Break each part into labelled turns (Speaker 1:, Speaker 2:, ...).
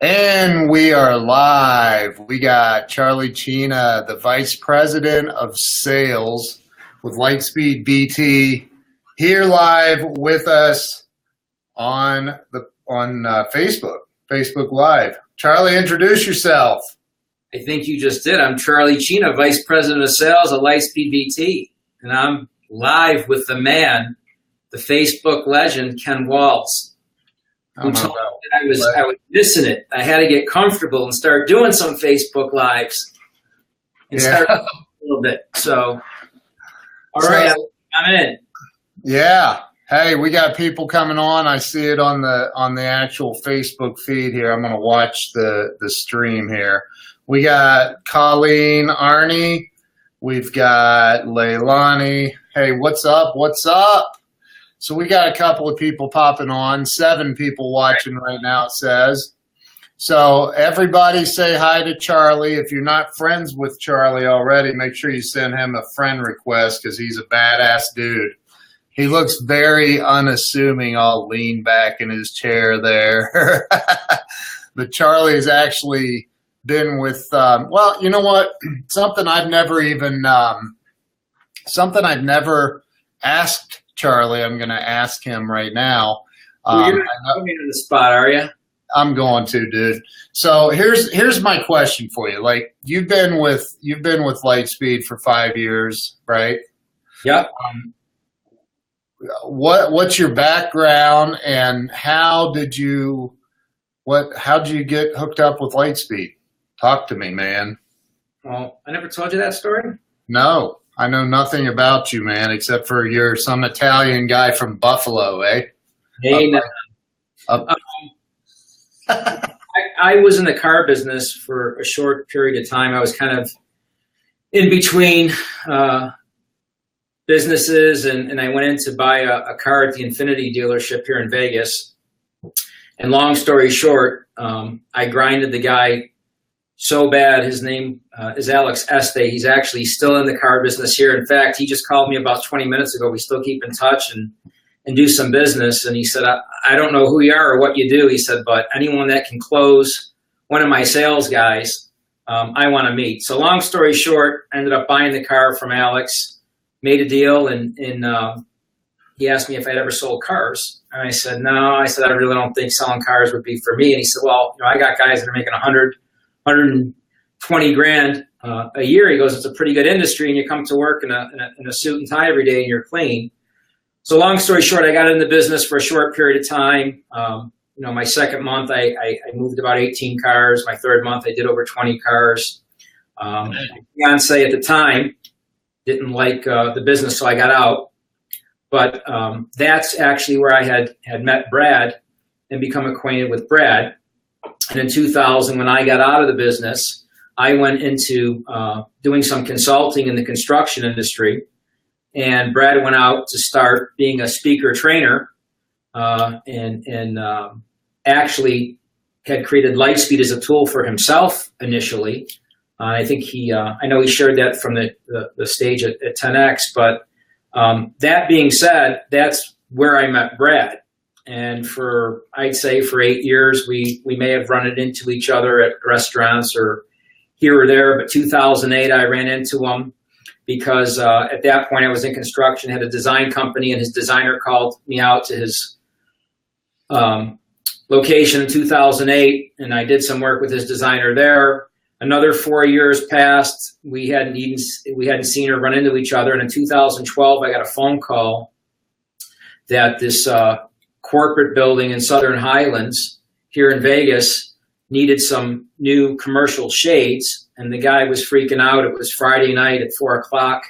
Speaker 1: And we are live. We got Charlie Cina, the Vice President of Sales with Lightspeed BT, here live with us on Facebook Live. Charlie, introduce yourself.
Speaker 2: I think you just did. I'm Charlie Cina, Vice President of Sales at Lightspeed BT, and I'm live with the man, the Facebook legend, Ken Waltz, who told me that I was missing it. I had to get comfortable and start doing some Facebook Lives and start a little bit. So, all right, I'm in.
Speaker 1: Yeah. Hey, we got people coming on. I see it on the actual Facebook feed here. I'm going to watch the stream here. We got Colleen, Arnie. We've got Leilani. Hey, what's up? What's up? So we got a couple of people popping on, 7 people watching right now, it says. So everybody say hi to Charlie. If you're not friends with Charlie already, make sure you send him a friend request because he's a badass dude. He looks very unassuming, all lean back in his chair there. But Charlie has actually been with, well, you know what? Something I've never asked Charlie, I'm going to ask him right now.
Speaker 2: You're not putting me on the spot, are you?
Speaker 1: I'm going to, dude. So here's my question for you. Like you've been with Lightspeed for 5 years, right?
Speaker 2: Yep.
Speaker 1: What's your background and how did you get hooked up with Lightspeed? Talk to me, man.
Speaker 2: Well, I never told you that story.
Speaker 1: No. I know nothing about you, man, except for you're some Italian guy from Buffalo, eh?
Speaker 2: Hey, I was in the car business for a short period of time. I was kind of in between businesses, and I went in to buy a car at the Infinity dealership here in Vegas. And long story short, I grinded the guy so bad. His name is Alex Este. He's actually still in the car business here. In fact, he just called me about 20 minutes ago. We still keep in touch and do some business. And he said, I don't know who you are or what you do. He said, but anyone that can close one of my sales guys, I want to meet. So long story short, I ended up buying the car from Alex, made a deal, and he asked me if I'd ever sold cars. And I said, no. I said, I really don't think selling cars would be for me. And he said, well, I got guys that are making 120 grand a year. He goes, it's a pretty good industry, and you come to work in a suit and tie every day and you're clean. So long story short, I got in the business for a short period of time. My second month, I moved about 18 cars. My third month, I did over 20 cars. My fiance at the time didn't like the business, so I got out. But that's actually where I had met Brad and become acquainted with Brad. And in 2000, when I got out of the business, I went into doing some consulting in the construction industry. And Brad went out to start being a speaker trainer and actually had created Lightspeed as a tool for himself initially. I think I know he shared that from the stage at 10X. But that being said, that's where I met Brad. And I'd say for 8 years, we may have run it into each other at restaurants or here or there. But 2008, I ran into him because at that point I was in construction, had a design company, and his designer called me out to his location in 2008, and I did some work with his designer there. Another 4 years passed. We hadn't seen or run into each other. And in 2012, I got a phone call that this corporate building in Southern Highlands here in Vegas needed some new commercial shades, and the guy was freaking out. It was Friday night at 4 o'clock,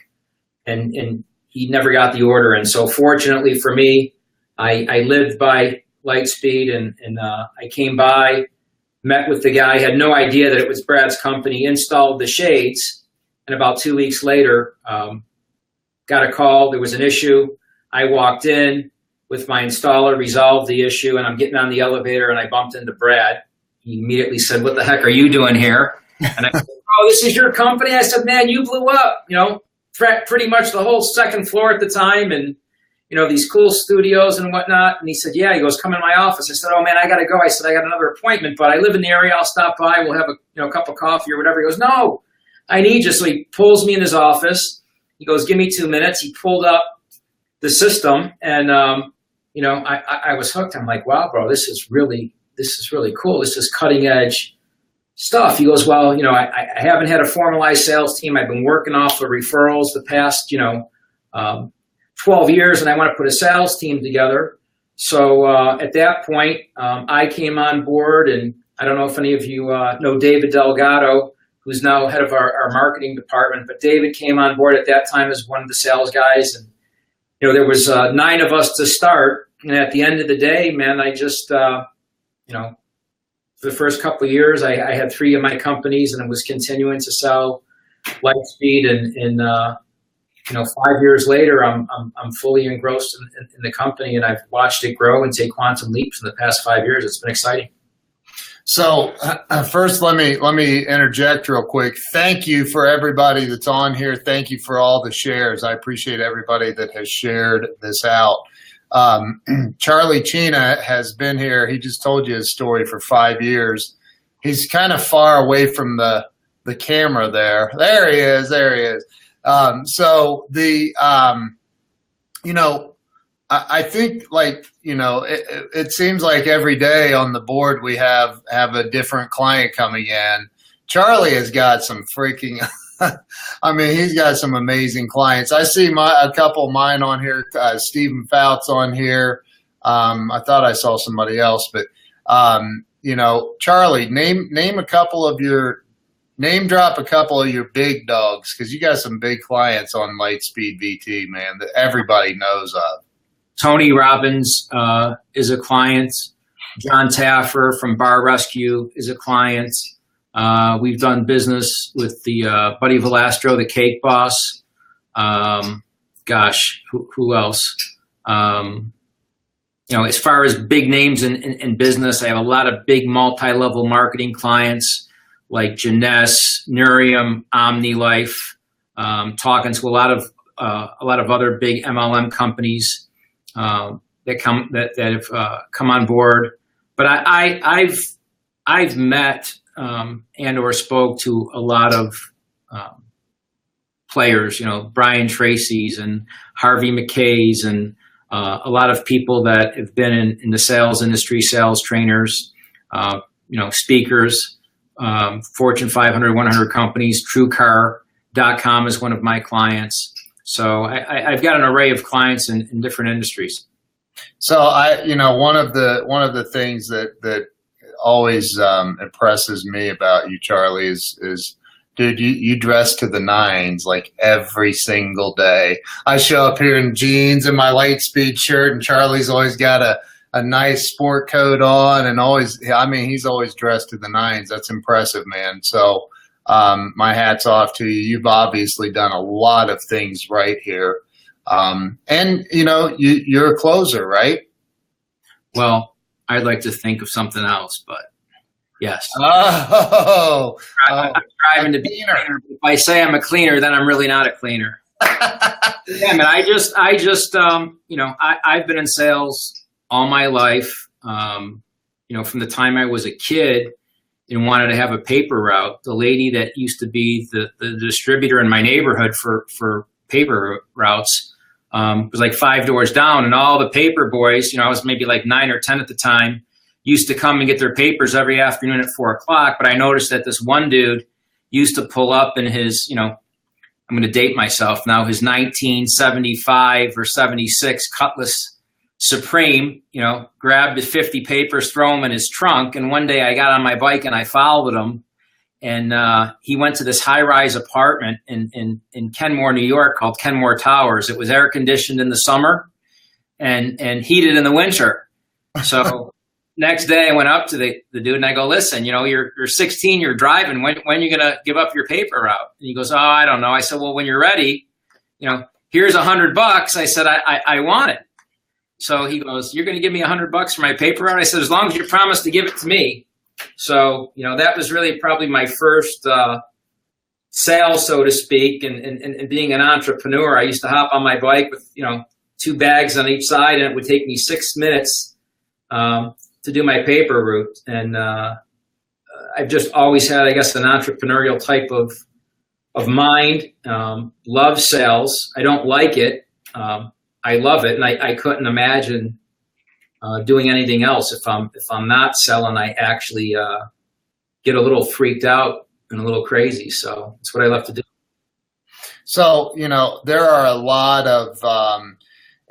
Speaker 2: and he never got the order. And so fortunately for me, I lived by Lightspeed, and I came by, met with the guy, had no idea that it was Brad's company, installed the shades, and about 2 weeks later, got a call. There was an issue. I walked in with my installer, resolved the issue, and I'm getting on the elevator, and I bumped into Brad. He immediately said, "What the heck are you doing here?" And I said, "Oh, this is your company?" I said, "Man, you blew up, pretty much the whole second floor at the time." And these cool studios and whatnot. And he said, yeah. He goes, come in my office. I said, oh man, I got to go. I said, I got another appointment, but I live in the area. I'll stop by. We'll have a cup of coffee or whatever. He goes, no, I need you. So he pulls me in his office. He goes, give me 2 minutes. He pulled up the system, and I was hooked. I'm like, wow, bro, this is really cool. This is cutting edge stuff. He goes, well, I haven't had a formalized sales team. I've been working off of referrals the past 12 years, and I want to put a sales team together. So at that point, I came on board, and I don't know if any of you know David Delgado, who's now head of our marketing department. But David came on board at that time as one of the sales guys. And, there was 9 of us to start. And at the end of the day, man, I just, for the first couple of years, I had 3 of my companies, and I was continuing to sell Lightspeed. And 5 years later, I'm fully engrossed in the company, and I've watched it grow and take quantum leaps in the past 5 years. It's been exciting.
Speaker 1: So first, let me interject real quick. Thank you for everybody that's on here. Thank you for all the shares. I appreciate everybody that has shared this out. Charlie Cina has been here. He just told you his story for 5 years. He's kind of far away from the camera there. There he is. There he is. I think it seems like every day on the board we have a different client coming in. Charlie has got some freaking, he's got some amazing clients. I see a couple of mine on here. Stephen Fouts on here. I thought I saw somebody else, but Charlie, name drop a couple of your big dogs, because you got some big clients on Lightspeed VT, man, that everybody knows of.
Speaker 2: Tony Robbins is a client. John Taffer from Bar Rescue is a client. We've done business with the Buddy Velastro, the Cake Boss. Who else? As far as big names in business, I have a lot of big multi-level marketing clients like Janess, Nurium, OmniLife. Talking to a lot of other big MLM companies that have come on board. But I've met and or spoke to a lot of players, Brian Tracy's and Harvey McKay's, and a lot of people that have been in the sales industry, sales trainers, speakers, Fortune 500, 100 companies. TrueCar.com is one of my clients. So I've got an array of clients in different industries.
Speaker 1: So one of the things that always impresses me about you, Charlie, is dude, you dress to the nines like every single day. I show up here in jeans and my Lightspeed shirt, and Charlie's always got a nice sport coat on, and he's always dressed to the nines. That's impressive, man. So my hat's off to you. You've obviously done a lot of things right here. And you're a closer, right?
Speaker 2: Well, I'd like to think of something else, but yes.
Speaker 1: I'm
Speaker 2: striving to be a cleaner. If I say I'm a cleaner, then I'm really not a cleaner. Yeah, man, I've been in sales all my life. From the time I was a kid and wanted to have a paper route. The lady that used to be the distributor in my neighborhood for paper routes was like 5 doors down, and all the paper boys, I was maybe like 9 or 10 at the time, used to come and get their papers every afternoon at 4 o'clock. But I noticed that this one dude used to pull up in his, I'm going to date myself now, his 1975 or 76 Cutlass Supreme, grabbed the 50 papers, throw them in his trunk. And one day I got on my bike and I followed him, and he went to this high-rise apartment in Kenmore, New York, called Kenmore Towers. It was air conditioned in the summer and heated in the winter. So next day I went up to the dude and I go, listen, you're 16, you're driving. When are you going to give up your paper route? And he goes, oh, I don't know. I said, well, when you're ready, here's $100. I said, I want it. So he goes, you're going to give me $100 for my paper route? I said, as long as you promise to give it to me. So, that was really probably my first sale, so to speak. And being an entrepreneur, I used to hop on my bike with, 2 bags on each side, and it would take me 6 minutes to do my paper route. And I've just always had, I guess, an entrepreneurial type of mind. Love sales. I don't like it. I love it, and I couldn't imagine doing anything else. If I'm not selling, I actually get a little freaked out and a little crazy. So that's what I love to do.
Speaker 1: So, you know, there are a lot of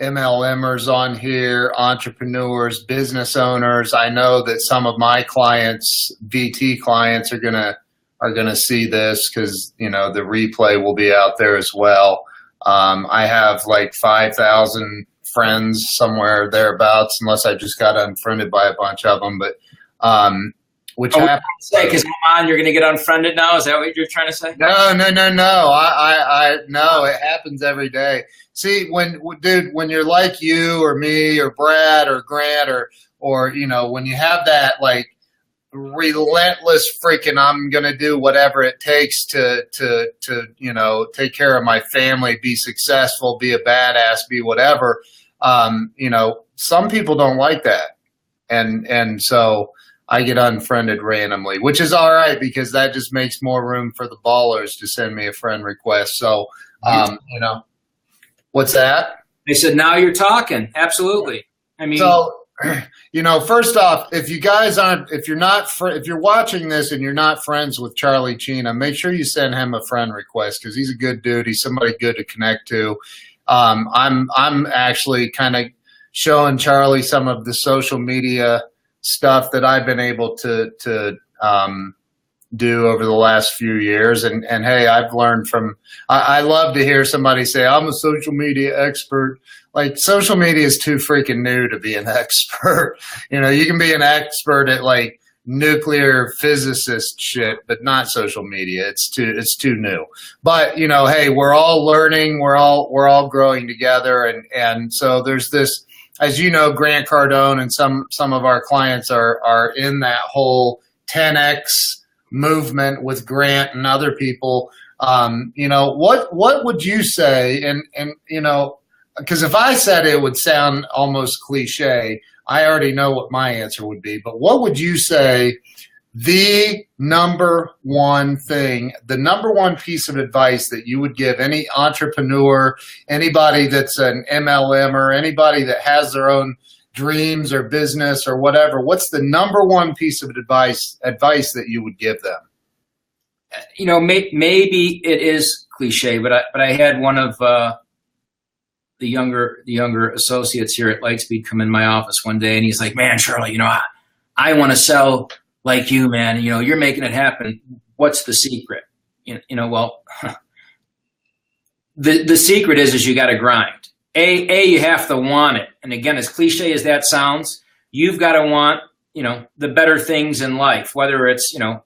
Speaker 1: MLMers on here, entrepreneurs, business owners. I know that some of my clients, VT clients, are gonna see this because, you know, the replay will be out there as well. I have like 5,000 friends somewhere thereabouts, unless I just got unfriended by a bunch of them. But which happens.
Speaker 2: Because I'm on, you're going to get unfriended now? Is that what you're trying to say?
Speaker 1: No. I no, it happens every day. See, dude, when you're like you or me or Brad or Grant or you know, when you have that like relentless freaking, I'm going to do whatever it takes to, you know, take care of my family, be successful, be a badass, be whatever. You know, some people don't like that. And so I get unfriended randomly, which is all right because that just makes more room for the ballers to send me a friend request. So, you know, what's that?
Speaker 2: They said, now you're talking. Absolutely. I mean,
Speaker 1: so, you know, first off, if you're watching this and you're not friends with Charlie Cina, make sure you send him a friend request because he's a good dude. He's somebody good to connect to. I'm actually kind of showing Charlie some of the social media stuff that I've been able to do over the last few years. And hey, I've learned from, I love to hear somebody say, I'm a social media expert. Like, social media is too freaking new to be an expert. You know, you can be an expert at like nuclear physicist shit, but not social media. It's too new. But, you know, hey, we're all learning, we're all growing together. And so there's this, as you know, Grant Cardone and some of our clients are in that whole 10X movement with Grant and other people. You know, what would you say? And you know, because if I said it would sound almost cliche, I already know what my answer would be. But what would you say the number one thing, the number one piece of advice that you would give any entrepreneur, anybody that's an MLM or anybody that has their own dreams or business or whatever, what's the number one piece of advice that you would give them?
Speaker 2: You know, maybe it is cliche, but I had one of the younger associates here at Lightspeed come in my office one day, and he's like, "Man, Charlie, you know, I want to sell like you, man. You know, you're making it happen. What's the secret?" You know, well, the secret is you got to grind. You have to want it. And again, as cliche as that sounds, you've got to want, you know, the better things in life, whether it's, you know,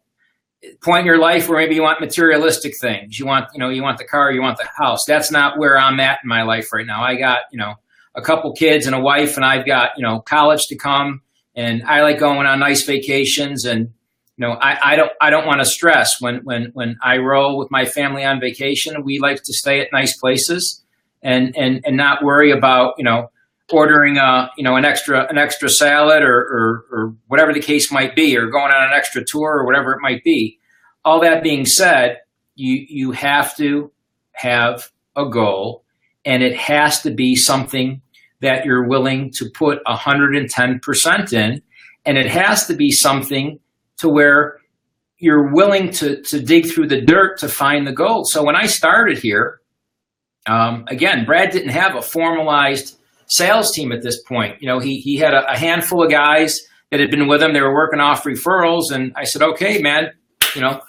Speaker 2: point in your life where maybe you want materialistic things. You want the car, you want the house. That's not where I'm at in my life right now. I got, you know, a couple kids and a wife, and I've got, you know, college to come, and I like going on nice vacations. And, you know, I don't want to stress when I roll with my family on vacation. We like to stay at nice places and not worry about, you know, ordering an extra salad or whatever the case might be, or going on an extra tour or whatever it might be. All that being said, you have to have a goal, and it has to be something that you're willing to put 110% in, and it has to be something to where you're willing to dig through the dirt to find the gold. So when I started here, again, Brad didn't have a formalized sales team at this point. You know, he had a handful of guys that had been with him. They were working off referrals, and I said, "Okay, man, you know,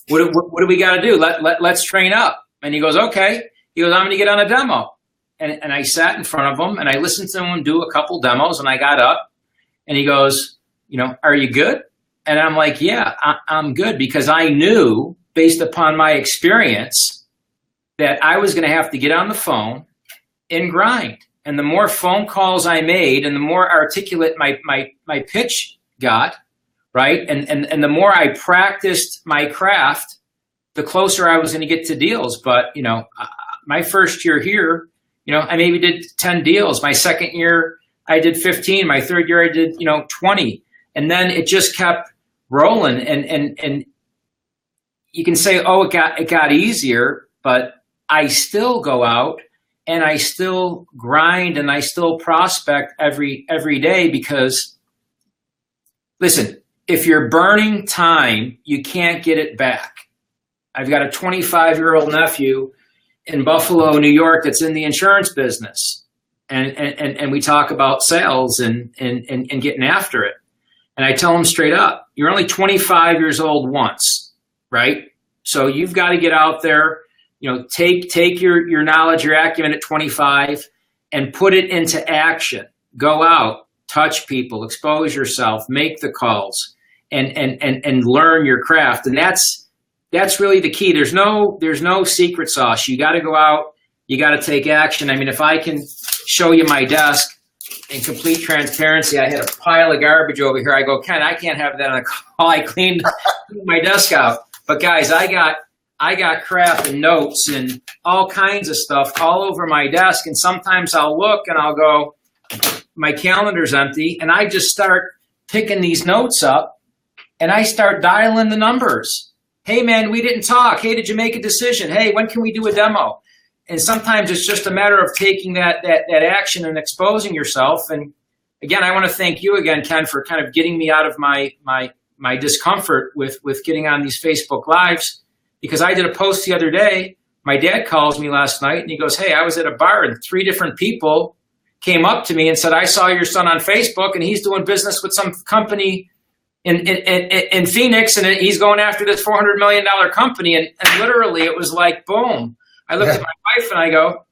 Speaker 2: what do we got to do? Let's train up." And he goes, "Okay." He goes, "I'm going to get on a demo." And I sat in front of him and I listened to him do a couple demos, and I got up and he goes, "You know, are you good?" And I'm like, "Yeah, I'm good," because I knew, based upon my experience, that I was going to have to get on the phone and grind. And the more phone calls I made and the more articulate my pitch got, right? And the more I practiced my craft, the closer I was going to get to deals. But, you know, my first year here, I maybe did 10 deals. My second year, I did 15. My third year, I did, 20. And then it just kept rolling. And you can say, oh, it got easier, but I still go out and I still grind and I still prospect every day because, listen, if you're burning time, you can't get it back. I've got a 25-year-old nephew in Buffalo, New York, that's in the insurance business. And we talk about sales and getting after it. And I tell him straight up, you're only 25 years old once, right? So you've got to get out there, take your knowledge, your acumen at 25 and put it into action. Go out, touch people, expose yourself, make the calls and learn your craft. And that's really the key. There's no secret sauce. You got to go out. You got to take action. I mean, if I can show you my desk in complete transparency, I had a pile of garbage over here. I go, Ken, I can't have that on a call. I cleaned my desk out. But guys, I got crap and notes and all kinds of stuff all over my desk. And sometimes I'll look and I'll go, my calendar's empty. And I just start picking these notes up and I start dialing the numbers. Hey, man, we didn't talk. Hey, did you make a decision? Hey, when can we do a demo? And sometimes it's just a matter of taking that action and exposing yourself. And again, I want to thank you again, Ken, for kind of getting me out of my discomfort with getting on these Facebook Lives, because I did a post the other day. My dad calls me last night and he goes, hey, I was at a bar and 3 different people came up to me and said, I saw your son on Facebook and he's doing business with some company in Phoenix, and he's going after this $400 million company. And literally it was like, boom. I looked at my wife and I go,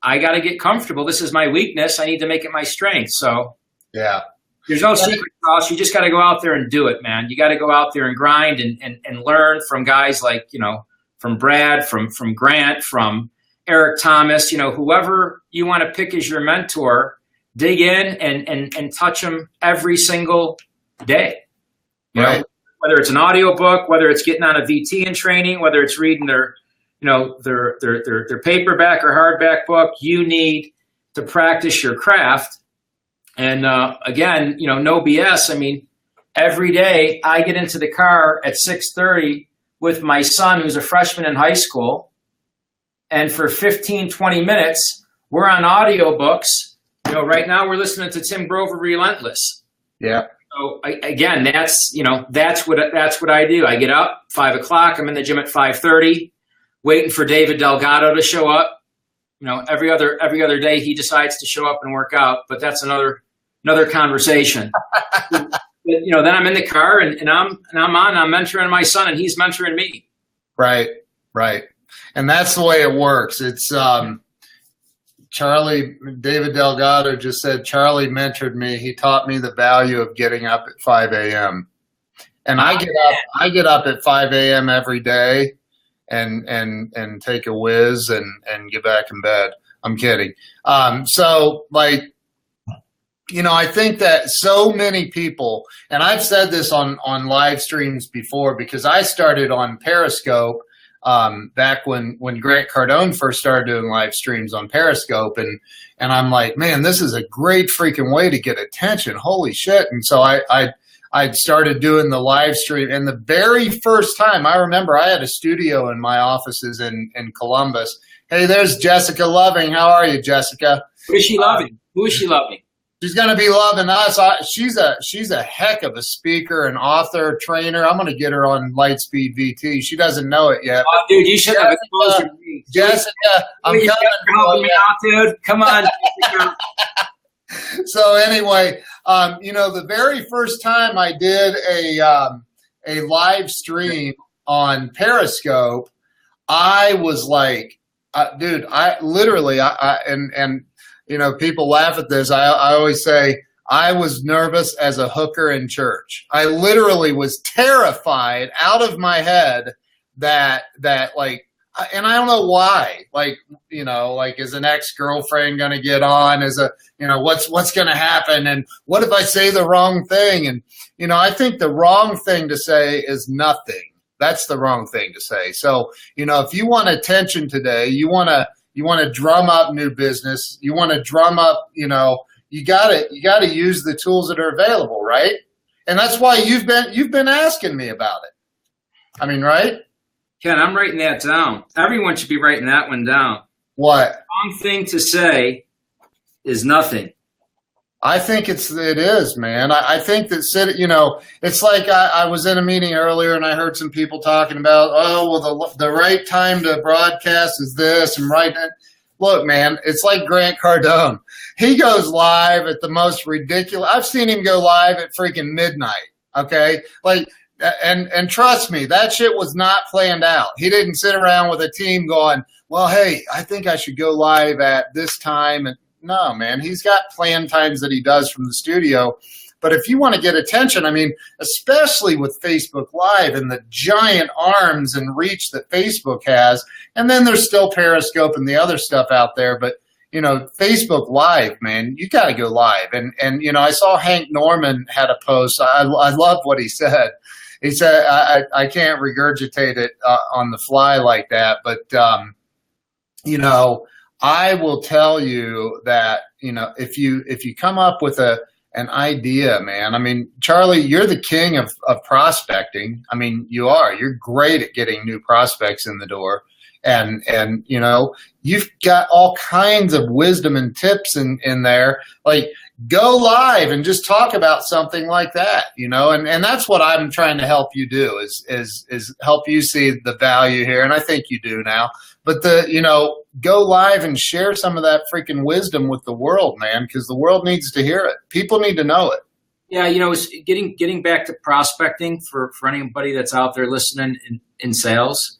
Speaker 2: I got to get comfortable. This is my weakness. I need to make it my strength. So yeah, there's no secret sauce. You just got to go out there and do it, man. You got to go out there and grind and learn from guys like, from Brad, from Grant, from Eric Thomas, whoever you want to pick as your mentor, dig in and touch them every single day. Right. Whether it's an audio book, whether it's getting on a VT in training, whether it's reading their paperback or hardback book, you need to practice your craft. And again, no BS. I mean, every day I get into the car at 6:30 with my son, who's a freshman in high school. And for 15, 20 minutes, we're on audiobooks. Right now we're listening to Tim Grover, Relentless. Yeah. So again, that's what I do. I get up 5 o'clock. I'm in the gym at 5:30. Waiting for David Delgado to show up. Every other day he decides to show up and work out, but that's another conversation. But, then I'm in the car and I'm mentoring my son and he's mentoring me. Right. And that's the way it works. It's David Delgado just said, Charlie mentored me. He taught me the value of getting up at 5 a.m. And I get up at 5 a.m. every day. And take a whiz and get back in bed. I'm kidding. So I think that so many people, and I've said this on live streams before, because I started on Periscope back when Grant Cardone first started doing live streams on Periscope, and I'm like, man, this is a great freaking way to get attention. Holy shit. And so I started doing the live stream, and the very first time, I remember I had a studio in my offices in Columbus. Hey, there's Jessica Loving. How are you, Jessica? Who is she loving? She's going to be loving us. She's a heck of a speaker and author, trainer. I'm going to get her on Lightspeed VT. She doesn't know it yet. Oh, dude, you should have exposed her to me. Jessica, I'm coming. Helping me out, dude. Come on. So anyway, the very first time I did a live stream on Periscope, I was like, dude, people laugh at this. I always say I was nervous as a hooker in church. I literally was terrified out of my head that and I don't know why, is an ex-girlfriend going to get on? What's going to happen? And what if I say the wrong thing? And, I think the wrong thing to say is nothing. That's the wrong thing to say. So, if you want attention today, you want
Speaker 1: You want to drum up new business. You want to drum up, you got to use the tools that are available, right? And that's why you've been asking me about it. I mean, right?
Speaker 2: Ken, I'm writing that down. Everyone should be writing that one down.
Speaker 1: What?
Speaker 2: The wrong thing to say is nothing.
Speaker 1: I think it is, man. I think that, it's like I was in a meeting earlier and I heard some people talking about, oh, well, the right time to broadcast is this and right. Look, man, it's like Grant Cardone. He goes live at the most ridiculous. I've seen him go live at freaking midnight. Okay. And trust me, that shit was not planned out. He didn't sit around with a team going, well, hey, I think I should go live at this time. And no, man, he's got planned times that he does from the studio. But if you want to get attention, I mean, especially with Facebook Live and the giant arms and reach that Facebook has, and then there's still Periscope and the other stuff out there. But, Facebook Live, man, you got to go live. And I saw Hank Norman had a post. I love what he said. He said, I can't regurgitate it on the fly like that. But, I will tell you that, if you come up with an idea, man, I mean, Charlie, you're the king of prospecting. I mean, you're great at getting new prospects in the door. And you've got all kinds of wisdom and tips in there. Like, go live and just talk about something like that, and that's what I'm trying to help you do is help you see the value here. And I think you do now, but go live and share some of that freaking wisdom with the world, man, because the world needs to hear it. People need to know it.
Speaker 2: Yeah. It's getting back to prospecting for anybody that's out there listening in sales.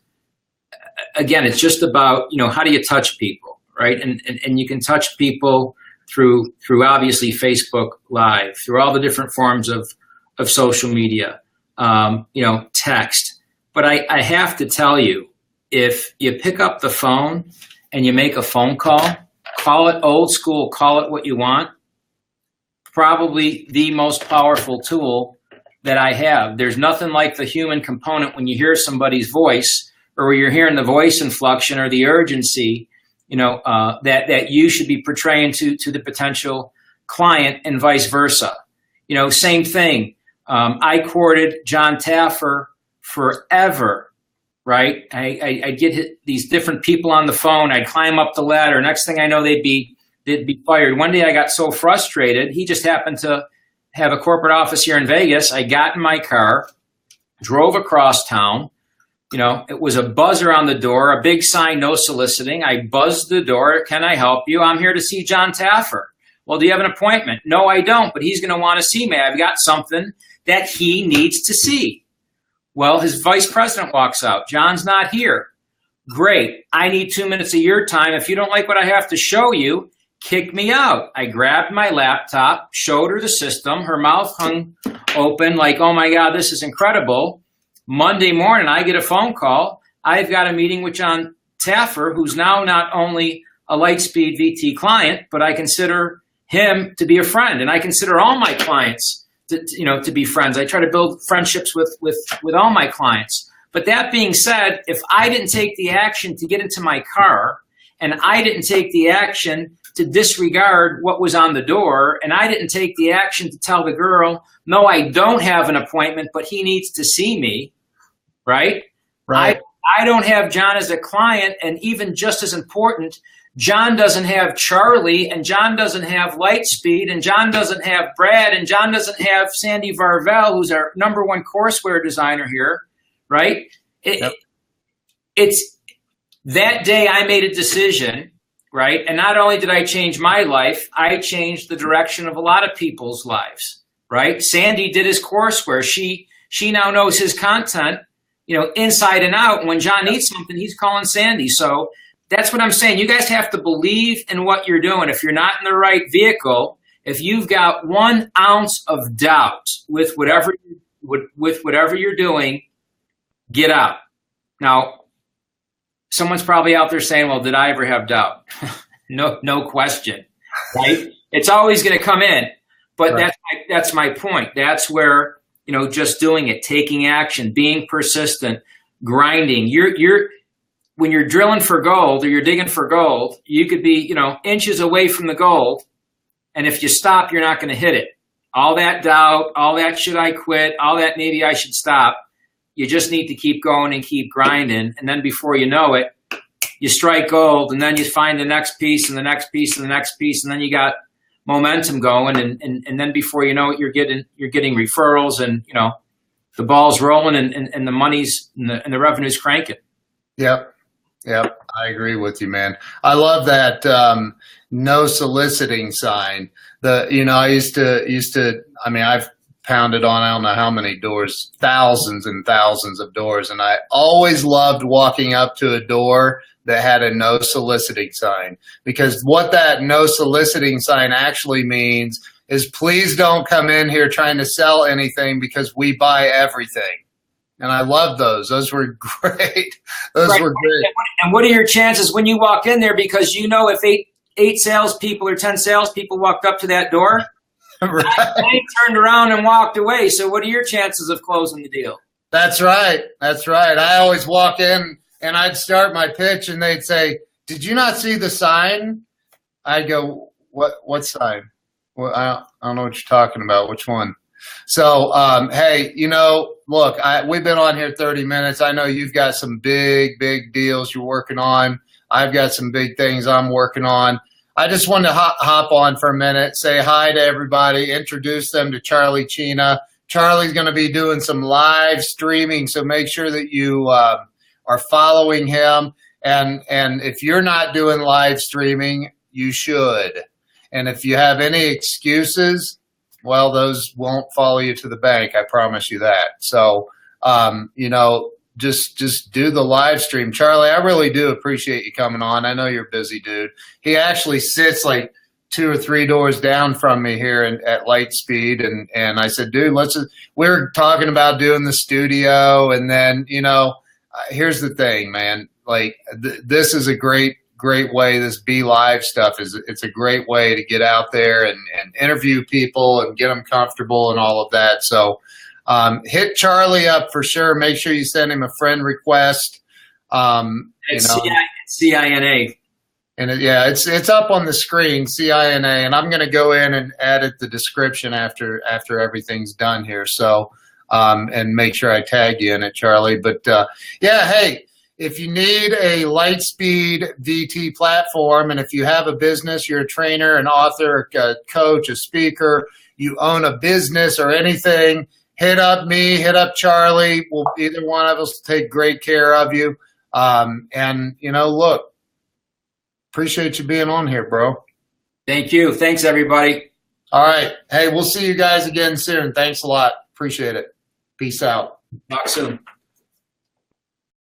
Speaker 2: Again, it's just about, how do you touch people, right? And you can touch people through obviously Facebook Live, through all the different forms of social media, text. But I have to tell you, if you pick up the phone and you make a phone call it old school, call it what you want, probably the most powerful tool that I have. There's nothing like the human component when you hear somebody's voice, or where you're hearing the voice inflection or the urgency, that you should be portraying to the potential client, and vice versa. Same thing. I courted John Taffer forever, right? I'd get these different people on the phone. I'd climb up the ladder. Next thing I know, they'd be fired. One day I got so frustrated. He just happened to have a corporate office here in Vegas. I got in my car, drove across town. It was a buzzer on the door, a big sign, no soliciting. I buzzed the door. Can I help you? I'm here to see John Taffer. Well, do you have an appointment? No, I don't, but he's going to want to see me. I've got something that he needs to see. Well, his vice president walks out. John's not here. Great. I need 2 minutes of your time. If you don't like what I have to show you, kick me out. I grabbed my laptop, showed her the system. Her mouth hung open like, oh my God, this is incredible. Monday morning, I get a phone call. I've got a meeting with John Taffer, who's now not only a Lightspeed VT client, but I consider him to be a friend, and I consider all my clients to be friends. I try to build friendships with all my clients. But that being said, if I didn't take the action to get into my car, and I didn't take the action to disregard what was on the door, and I didn't take the action to tell the girl, no, I don't have an appointment, but he needs to see me, right? I don't have John as a client, and even just as important, John doesn't have Charlie, and John doesn't have Lightspeed, and John doesn't have Brad, and John doesn't have Sandy Varvel, who's our #1 courseware designer here, right? It's that day I made a decision, right? And not only did I change my life, I changed the direction of a lot of people's lives, right? Sandy did his courseware. She now knows his content, inside and out. And when John needs something, he's calling Sandy. So that's what I'm saying. You guys have to believe in what you're doing. If you're not in the right vehicle, if you've got 1 ounce of doubt with whatever you're doing, get out. Now, someone's probably out there saying, well, did I ever have doubt? No question, right? It's always going to come in. But right. That's my point. That's where, just doing it, taking action, being persistent, grinding. when you're drilling for gold or you're digging for gold, you could be, you know, inches away from the gold. And if you stop, you're not going to hit it. All that doubt, all that should I quit, all that maybe I should stop. You just need to keep going and keep grinding. And then before you know it, you strike gold, and then you find the next piece and the next piece and the next piece. And then you got momentum going. And then before you know it, you're getting referrals, and, you know, the ball's rolling, and the money's and the revenue's cranking.
Speaker 1: Yep. I agree with you, man. I love that no soliciting sign. I used to, I mean, I've pounded on, I don't know how many doors, thousands and thousands of doors. And I always loved walking up to a door that had a no soliciting sign, because what that no soliciting sign actually means is, please don't come in here trying to sell anything, because we buy everything. And I love those. Those were great. Those were great.
Speaker 2: And what are your chances when you walk in there? Because, you know, if eight salespeople or 10 salespeople walked up to that door,
Speaker 1: right,
Speaker 2: they turned around and walked away. So what are your chances of closing the deal?
Speaker 1: That's right. I always walk in and I'd start my pitch and they'd say, "Did you not see the sign?" I'd go, What sign? Well, I don't know what you're talking about. Which one? So, hey, you know, look, we've been on here 30 minutes. I know you've got some big deals you're working on. I've got some big things I'm working on. I just wanted to hop on for a minute, say hi to everybody, introduce them to Charlie Cina. Charlie's going to be doing some live streaming, so make sure that you are following him. And if you're not doing live streaming, you should. And if you have any excuses, well, those won't follow you to the bank. I promise you that. So, you know, just do the live stream. Charlie, I really do appreciate you coming on. I know you're a busy dude. He actually sits like 2 or 3 doors down from me here at Lightspeed. And I said, dude, we were talking about doing the studio. And then, you know, here's the thing, man, like this is a great way. This Be Live stuff it's a great way to get out there and interview people and get them comfortable and all of that. So hit Charlie up for sure. Make sure you send him a friend request.
Speaker 2: CINA.
Speaker 1: And it's up on the screen, CINA, and I'm going to go in and edit the description after everything's done here. So and make sure I tag you in it, Charlie. But yeah, hey, if you need a Lightspeed VT platform, and if you have a business, you're a trainer, an author, a coach, a speaker, you own a business or anything, hit up me, hit up Charlie. Either one of us will take great care of you. And, you know, look, appreciate you being on here, bro.
Speaker 2: Thank you. Thanks, everybody.
Speaker 1: All right. Hey, we'll see you guys again soon. Thanks a lot. Appreciate it. Peace out.
Speaker 2: Talk soon.